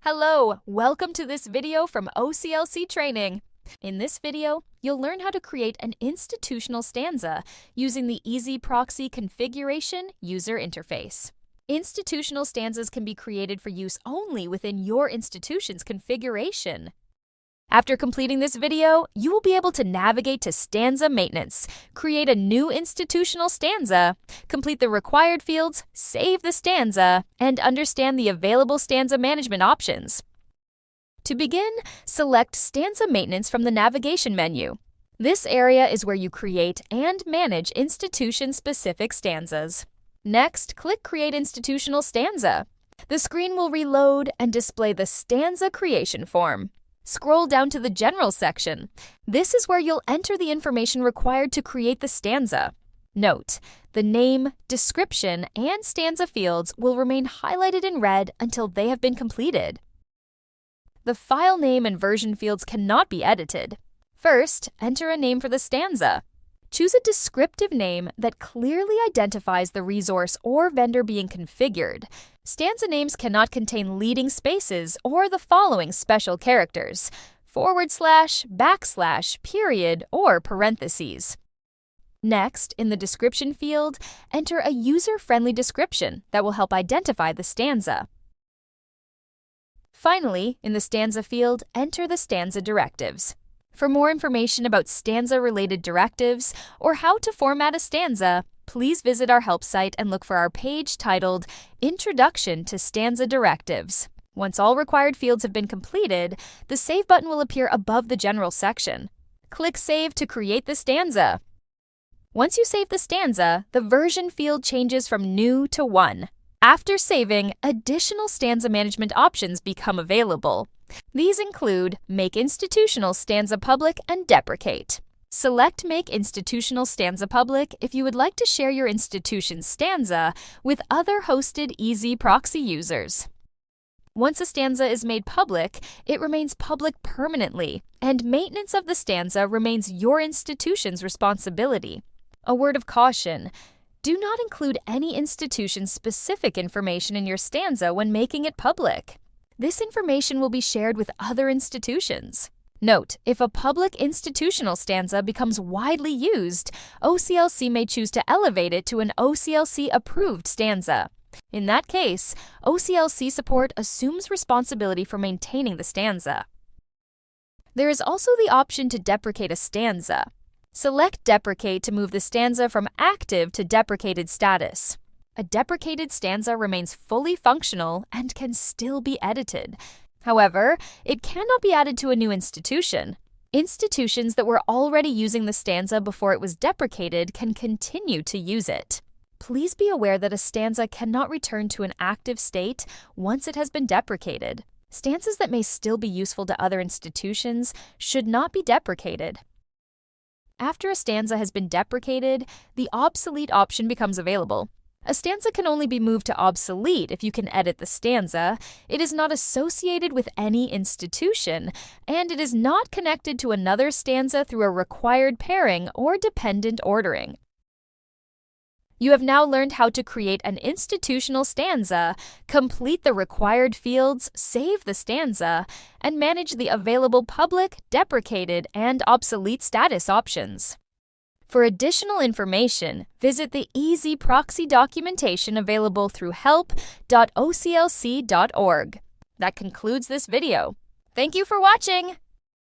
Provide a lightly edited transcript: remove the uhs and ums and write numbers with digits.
Hello, welcome to this video from OCLC Training. In this video, you'll learn how to create an institutional stanza using the EZproxy configuration user interface. Institutional stanzas can be created for use only within your institution's configuration. After completing this video, you will be able to navigate to Stanza Maintenance, create a new institutional stanza, complete the required fields, save the stanza, and understand the available stanza management options. To begin, select Stanza Maintenance from the navigation menu. This area is where you create and manage institution-specific stanzas. Next, click Create Institutional Stanza. The screen will reload and display the stanza creation form. Scroll down to the General section. This is where you'll enter the information required to create the stanza. Note, the name, description, and stanza fields will remain highlighted in red until they have been completed. The file name and version fields cannot be edited. First, enter a name for the stanza. Choose a descriptive name that clearly identifies the resource or vendor being configured. Stanza names cannot contain leading spaces or the following special characters: /, /, period, or parentheses. Next, in the description field, enter a user-friendly description that will help identify the stanza. Finally, in the stanza field, enter the stanza directives. For more information about stanza-related directives or how to format a stanza, please visit our help site and look for our page titled Introduction to Stanza Directives. Once all required fields have been completed, the Save button will appear above the General section. Click Save to create the stanza. Once you save the stanza, the version field changes from New to 1. After saving, additional stanza management options become available. These include Make Institutional Stanza Public and Deprecate. Select Make Institutional Stanza Public if you would like to share your institution's stanza with other hosted EZproxy users. Once a stanza is made public, it remains public permanently, and maintenance of the stanza remains your institution's responsibility. A word of caution: do not include any institution-specific information in your stanza when making it public. This information will be shared with other institutions. Note, if a public institutional stanza becomes widely used, OCLC may choose to elevate it to an OCLC-approved stanza. In that case, OCLC support assumes responsibility for maintaining the stanza. There is also the option to deprecate a stanza. Select Deprecate to move the stanza from active to deprecated status. A deprecated stanza remains fully functional and can still be edited. However, it cannot be added to a new institution. Institutions that were already using the stanza before it was deprecated can continue to use it. Please be aware that a stanza cannot return to an active state once it has been deprecated. Stanzas that may still be useful to other institutions should not be deprecated. After a stanza has been deprecated, the obsolete option becomes available. A stanza can only be moved to obsolete if you can edit the stanza. It is not associated with any institution, and it is not connected to another stanza through a required pairing or dependent ordering. You have now learned how to create an institutional stanza, complete the required fields, save the stanza, and manage the available public, deprecated, and obsolete status options. For additional information, visit the EZproxy documentation available through help.oclc.org. That concludes this video. Thank you for watching!